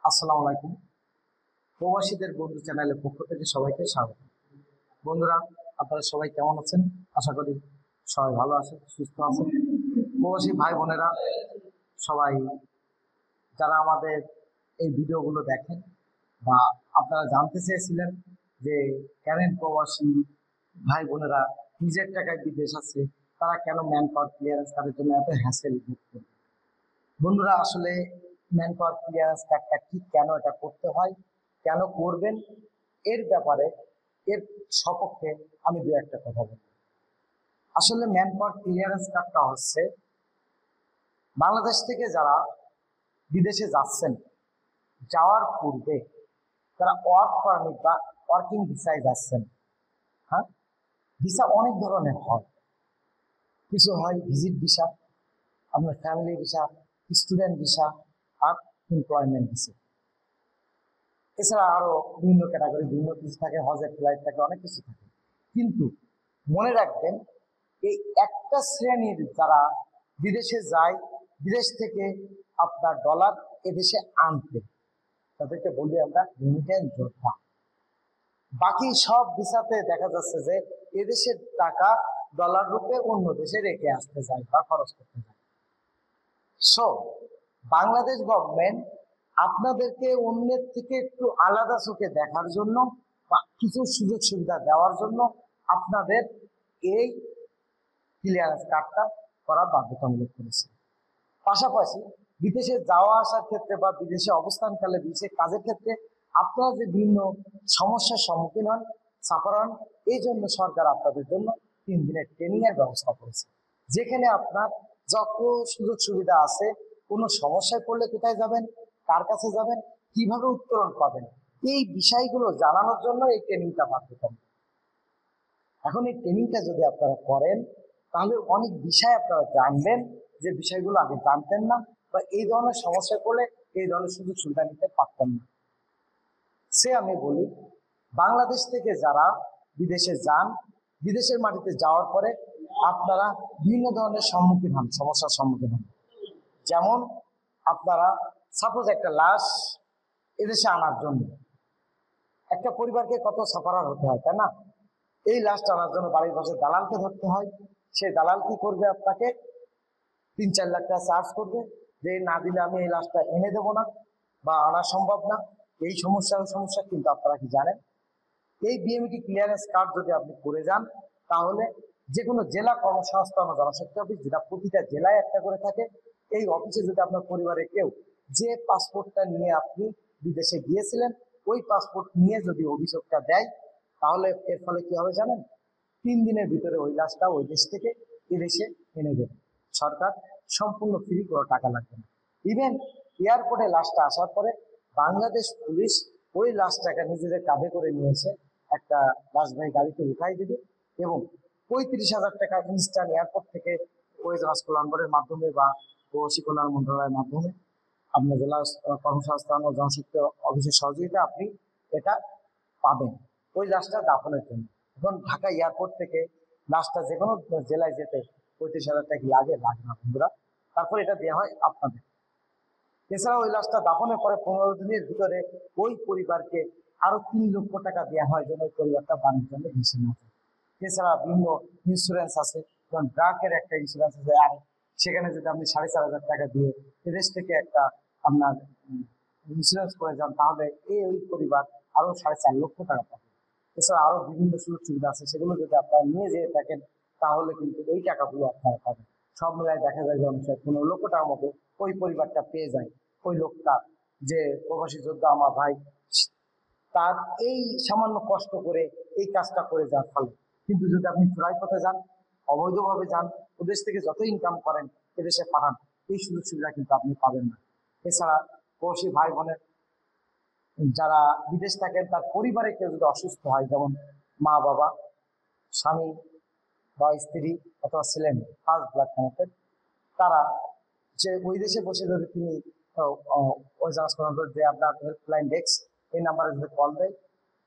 আসসালামু আলাইকুম। প্রবাসীদের বন্ধু চ্যানেলের পক্ষ থেকে সবাইকে স্বাগত। বন্ধুরা, আপনারা সবাই কেমন আছেন? আশা করি সবাই ভালো আছেন, সুস্থ আছেন। প্রবাসী ভাই বোনেরা সবাই যারা আমাদের এই ভিডিওগুলো দেখেন বা আপনারা জানতে চেয়েছিলেন যে কেন প্রবাসী ভাই বোনেরা নিজের টাকায় বিদেশ আছে, তারা কেন ম্যান পাওয়ার ক্লিয়ারেন্স কার্ডের জন্য এত হ্যাসেল ভোগ করে। বন্ধুরা, আসলে ম্যান পাওয়ার ক্লিয়ারেন্স কার্ডটা কি, কেন এটা করতে হয়, কেন করবেন, এর ব্যাপারে এর সপক্ষে আমি দু একটা কথা বলব। আসলে ম্যান পাওয়ার ক্লিয়ারেন্স কার্ডটা হচ্ছে বাংলাদেশ থেকে যারা বিদেশে যাচ্ছেন, যাওয়ার পূর্বে তারা ওয়ার্ক পারমিট বা ওয়ার্কিং ভিসায় যাচ্ছেন। হ্যাঁ, ভিসা অনেক ধরনের হয়। কিছু হয় ভিজিট ভিসা, আপনার ফ্যামিলি ভিসা, স্টুডেন্ট ভিসা আর এমপ্লয়মেন্ট ভিসা। এছাড়া আরো বিভিন্ন ক্যাটাগরি, বিভিন্ন কিছু থাকে, হজের ফ্লাইট থাকে, অনেক কিছু থাকে। কিন্তু মনে রাখবেন, এই একটা শ্রেণীর যারা বিদেশে যায়, বিদেশ থেকে আপনার ডলার এদেশে আনতে, তাদেরকে বলি আমরা রেমিটেন্স যোদ্ধা। বাকি সব ভিসাতে দেখা যাচ্ছে যে এদেশের টাকা ডলার রূপে অন্য দেশে রেখে আসতে যায় বা খরচ করতে যায়। সো বাংলাদেশ গভর্নমেন্ট আপনাদেরকে অন্যের থেকে একটু আলাদা চোখে দেখার জন্য বা কিছু সুযোগ সুবিধা দেওয়ার জন্য আপনাদের এই ক্লিয়ারেন্স কার্ডটা করা বাধ্যতামূলক করেছে। পাশাপাশি বিদেশে যাওয়া আসার ক্ষেত্রে বা বিদেশে অবস্থানকালে বিদেশে কাজের ক্ষেত্রে আপনারা যে বিভিন্ন সমস্যার সম্মুখীন হন, সাফার হন, এই জন্য সরকার আপনাদের জন্য 3 দিনের ট্রেনিং এর ব্যবস্থা করেছে, যেখানে আপনার যত সুযোগ সুবিধা আছে, কোনো সমস্যায় পড়লে কোথায় যাবেন, কার কাছে যাবেন, কিভাবে উত্তরণ পাবেন, এই বিষয়গুলো জানানোর জন্য এই ট্রেনিংটা বাধ্যতামূলক। এখন এই ট্রেনিংটা যদি আপনারা করেন, তাহলে অনেক বিষয় আপনারা জানবেন যে বিষয়গুলো আগে জানতেন না, বা এই ধরনের সমস্যা করলে এই ধরনের সুযোগ সুবিধা নিতে পারতেন না। সে আমি বলি, বাংলাদেশ থেকে যারা বিদেশে যান, বিদেশের মাটিতে যাওয়ার পরে আপনারা বিভিন্ন ধরনের সম্মুখীন হন, সমস্যার সম্মুখীন হন। যেমন আপনারা সাপোজ একটা লাশ এদেশে আনার জন্য একটা পরিবারকে কত সাফারার হতে হয়, তাই না? এই লাশটা আনার জন্য বাড়ির পাশে দালালকে ধরতে হয়। সেই দালাল কি করবে? আপনাকে 3-4 লাখ টাকা চার্জ করবে, যে না দিলে আমি এই লাশটা এনে দেবো না বা আনা সম্ভব না। এই সমস্যা কিন্তু আপনারা কি জানেন, এই বিএমইটি ক্লিয়ারেন্স কার্ড যদি আপনি করে যান, তাহলে যে কোনো জেলা কর্মসংস্থান ও জনশক্তি অফিস, যেটা প্রতিটা জেলায় একটা করে থাকে, এই অফিসে যদি আপনার পরিবারের কেউ যে পাসপোর্টটা নিয়ে আপনি বিদেশে গিয়েছিলেন, ওই পাসপোর্ট নিয়ে যদি অভিযোগটা দেয়, তাহলে এর ফলে কি হবে জানেন? 3 দিনের ভিতরে ওই লাশটা ওই দেশ থেকে এদেশে এনে দেবে সরকার, সম্পূর্ণ ফ্রি, কোনো টাকা লাগবে না। ইভেন এয়ারপোর্টে লাশটা আসার পরে বাংলাদেশ পুলিশ ওই লাশটাকে নিজেদের কাঁধে করে নিয়েছে, একটা লাশবাহী গাড়িতে উঠাই দেবে এবং 35,000 টাকা ইনস্ট্যান্ট এয়ারপোর্ট থেকে ওই কল্যাণের মাধ্যমে বা প্রবাসী কল্যাণ মন্ত্রণালয়ের মাধ্যমে আপনার জেলা কর্মসংস্থান ও জনশক্তি অফিসের সহযোগিতা আপনি এটা পাবেন ওই লাশটা দাফনের জন্য। এখন ঢাকা এয়ারপোর্ট থেকে লাশটা যে কোনো জেলায় যেতে 35,000 টাকা লাগে না বন্ধুরা। তারপর এটা দেওয়া হয় আপনাদের। এছাড়া ওই লাশটা দাফনের পরে 15 দিনের ভিতরে ওই পরিবারকে আরো 3 লক্ষ টাকা দেওয়া হয়, যেন ওই পরিবারটা বাণিজ্য জন্য ভেসে না যায়। এছাড়া বিভিন্ন ইন্স্যুরেন্স আছে, যেমন ড্রাগের একটা ইন্স্যুরেন্স আছে, আর সেখানে যদি আপনি 4,500 টাকা দিয়ে এদেশ থেকে একটা আপনার ইন্স্যুরেন্স করে যান, তাহলে ওই পরিবার আরো 4.5 লক্ষ টাকা পাবে। এছাড়া আরো বিভিন্ন সুযোগ সুবিধা আছে, সেগুলো যদি আপনারা নিয়ে যেয়ে থাকেন, তাহলে কিন্তু ওই টাকাগুলো আপনারা পাবেন। সব মিলায় দেখা যায় যে অনেক 15 লক্ষ টাকার মতো ওই পরিবারটা পেয়ে যায়। ওই লোকটা, যে প্রবাসী যোদ্ধা আমার ভাই, তার এই সামান্য কষ্ট করে এই কাজটা করে যাওয়ার ফলে। কিন্তু যদি আপনি চোরাই পথে যান, অবৈধভাবে যান, ওদেশ থেকে যত ইনকাম করেন এদেশে পাঠান, এই সুযোগ সুবিধা কিন্তু আপনি পাবেন না। এছাড়া প্রবাসী ভাই বোনের যারা বিদেশ থাকেন, তার পরিবারে কেউ যদি অসুস্থ হয়, যেমন মা বাবা, স্বামী বা স্ত্রী অথবা ছেলে মেয়ে, ফার্স্ট ব্লাড কানেক্টেড, তারা যে ওই দেশে বসে যদি তিনি ওই যে আপনার হেল্পলাইন ডেস্ক, এই নাম্বারে যদি কল দেয়,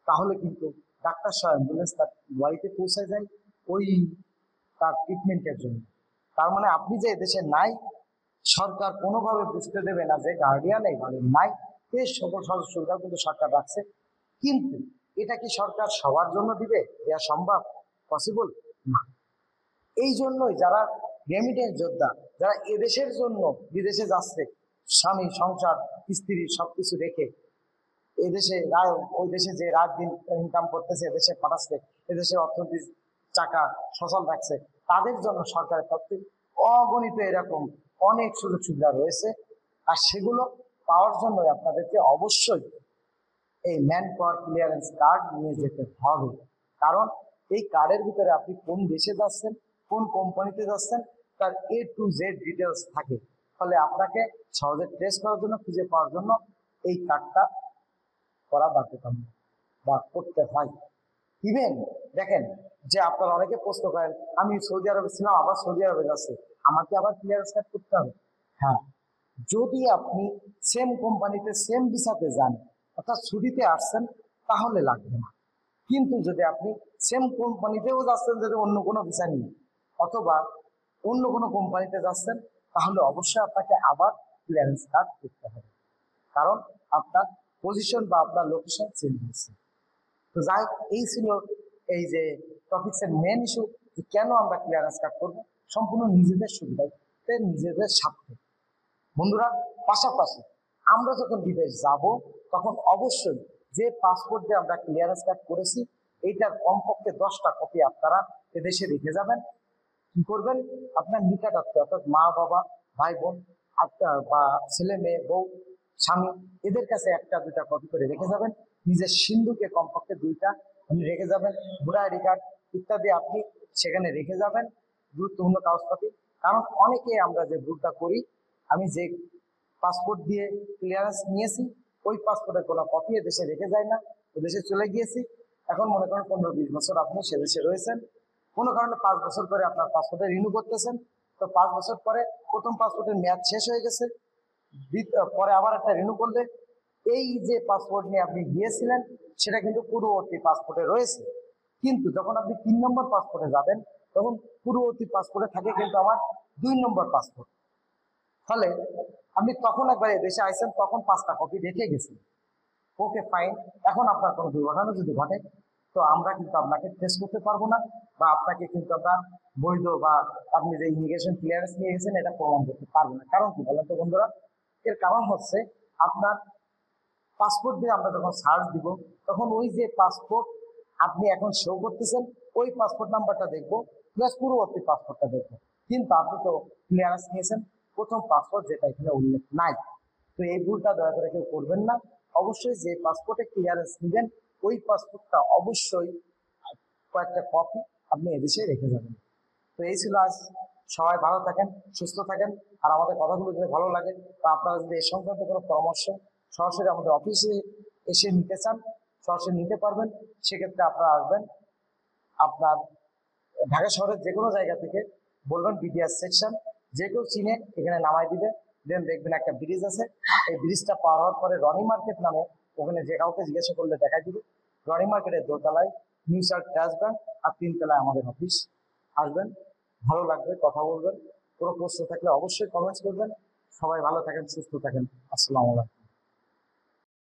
তাহলে কিন্তু ডাক্তার সহ অ্যাম্বুলেন্স তার বাড়িতে পৌঁছে যায় ওই তার ট্রিটমেন্টের জন্য। তার মানে আপনি যে দেশে নাই, সরকার কোনোভাবে বুঝতে দেবে না যে গার্ডিয়ান এইভাবে নাই, বেশ সকল সুযোগ সুবিধা কিন্তু সরকার রাখছে। কিন্তু এটা কি সরকার সবার জন্য দিবে? দেওয়া সম্ভব? পসিবল না। এই জন্যই যারা রেমিটেন্স যোদ্ধা, যারা এদেশের জন্য বিদেশে যাচ্ছে, স্বামী সংসার স্ত্রী সবকিছু রেখে এদেশে ওই দেশে যে রাত দিন ইনকাম করতেছে, এদেশে পাঠাচ্ছে, এদেশের অর্থনীতি চাকা সচল রাখছে, তাদের জন্য সরকারের তরফ থেকে অগণিত এরকম অনেক সুযোগ সুবিধা রয়েছে। আর সেগুলো পাওয়ার জন্য আপনাদেরকে অবশ্যই এই ম্যান পাওয়ার ক্লিয়ারেন্স কার্ড নিয়ে যেতে হবে। কারণ এই কার্ডের ভিতরে আপনি কোন দেশে যাচ্ছেন, কোন কোম্পানিতে যাচ্ছেন, তার A to Z ডিটেলস থাকে। ফলে আপনাকে সহজে ট্রেস করার জন্য, খুঁজে পাওয়ার জন্য এই কার্ডটা করা বাধ্যতামূলক বা করতে হয়। ইভেন দেখেন যে আপনারা অনেকে প্রশ্ন করেন, আমি সৌদি আরবে ছিলাম, আবার সৌদি আরবে যাচ্ছি, আমাকে আবার ক্লিয়ারেন্স কার্ড করতে হবে? হ্যাঁ, যদি আপনি সেম কোম্পানিতে সেম ভিসাতে যান, অর্থাৎ ছুটিতে আসছেন, তাহলে লাগবে না। কিন্তু যদি আপনি সেম কোম্পানিতেও যাচ্ছেন, যদি অন্য কোনো ভিসা নিয়ে অথবা অন্য কোনো কোম্পানিতে যাচ্ছেন, তাহলে অবশ্যই আপনাকে আবার ক্লিয়ারেন্স কার্ড করতে হবে। কারণ আপনার পজিশন বা আপনার লোকেশন চেঞ্জ হচ্ছে। তো যাই হোক, এই ছিল এই যে টপিক্সের মেন ইস্যু, যে কেন আমরা ক্লিয়ারেন্স কার্ড করবো। সম্পূর্ণ নিজেদের সুবিধাতে, নিজেদের স্বার্থে। বন্ধুরা, পাশাপাশি আমরা যখন বিদেশ যাব, তখন অবশ্যই যে পাসপোর্ট দিয়ে আমরা ক্লিয়ারেন্স কার্ড করেছি, এইটার কমপক্ষে 10টা কপি আপনারা এদেশে রেখে যাবেন। কি করবেন? আপনার নিকটাত্মীয় অর্থাৎ মা বাবা, ভাই বোন, বা ছেলে মেয়ে, বউ, স্বামী, এদের কাছে 1টা 2টা কপি করে রেখে যাবেন। নিজের সিন্ধুকে কমপক্ষে 2টা আপনি রেখে যাবেন। ভোটার আইডি কার্ড ইত্যাদি আপনি সেখানে রেখে যাবেন, গুরুত্বপূর্ণ কাগজপাতি। কারণ অনেকে আমরা যে ভুলটা করি, আমি যে পাসপোর্ট দিয়ে ক্লিয়ারেন্স নিয়েছি, ওই পাসপোর্টের কোনো কপি এদেশে রেখে যায় না, দেশে চলে গিয়েছি। এখন মনে করেন 15-20 বছর আপনি সে দেশে রয়েছেন, কোনো কারণে 5 বছর পরে আপনার পাসপোর্টে রিনিউ করতেছেন। তো 5 বছর পরে প্রথম পাসপোর্টের মেয়াদ শেষ হয়ে গেছে, পরে আবার একটা রিনিউ করলে এই যে পাসপোর্ট নিয়ে আপনি গিয়েছিলেন, সেটা কিন্তু পূর্ববর্তী পাসপোর্টে রয়েছে। কিন্তু যখন আপনি 3 নম্বর পাসপোর্টে যাবেন, তখন পূর্ববর্তী পাসপোর্টে থাকে কিন্তু আমার 2 নম্বর পাসপোর্ট। ফলে আপনি তখন একবার দেশে আইসেন, তখন 5টা কপি রেখে গেছেন। ওকে, ফাইন। এখন আপনার কোনো দুর্ঘটনা যদি ঘটে, তো আমরা কিন্তু আপনাকে ট্রেস করতে পারবো না, বা আপনাকে কিন্তু আমরা বৈধ বা আপনি যে ইমিগ্রেশন ক্লিয়ারেন্স নিয়ে গেছেন এটা প্রমাণ করতে পারবো না। কারণ কি বলেন তো বন্ধুরা? এর কারণ হচ্ছে, আপনার পাসপোর্ট দিয়ে আমরা যখন সার্চ দিব, তখন ওই যে পাসপোর্ট আপনি এখন শো করতেছেন, ওই পাসপোর্ট নাম্বারটা দেখবো, প্লাস পূর্ববর্তী পাসপোর্টটা দেখবো। কিন্তু আপনি তো ক্লিয়ারেন্স নিয়েছেন প্রথম পাসপোর্ট, যেটা এখানে উল্লেখ নাই। তো এই ভুলটা দয়া করে কেউ করবেন না। অবশ্যই যে পাসপোর্টে ক্লিয়ারেন্স নেবেন, ওই পাসপোর্টটা অবশ্যই কয়েকটা কপি আপনি এদেশে রেখে যাবেন। তো এই ছিল আজ। সবাই ভালো থাকেন, সুস্থ থাকেন। আর আমাদের কথাগুলো যদি ভালো লাগে, বা আপনারা যদি এ সংক্রান্ত কোনো পরামর্শ সরাসরি আমাদের অফিসে এসে নিতে চান, সরাসরি নিতে পারবেন। সেক্ষেত্রে আপনারা আসবেন, আপনার ঢাকা শহরের যে কোনো জায়গা থেকে বলবেন বিডিআর সেকশন, যে কেউ চিনে এখানে নামাই দিবে। দেন দেখবেন একটা ব্রিজ আছে, এই ব্রিজটা পার হওয়ার পরে রনি মার্কেট নামে, ওখানে যে কাউকে জিজ্ঞাসা করলে দেখাই দিবে। রনি মার্কেটের দোতলায় নিউ সার্চ ট্রাস্ট ব্যাংক, আর 3 তলায় আমাদের অফিস। আসবেন, ভালো লাগবে, কথা বলবেন। কোনো প্রশ্ন থাকলে অবশ্যই কমেন্টস করবেন। সবাই ভালো থাকেন, সুস্থ থাকেন। আসসালামু আলাইকুম।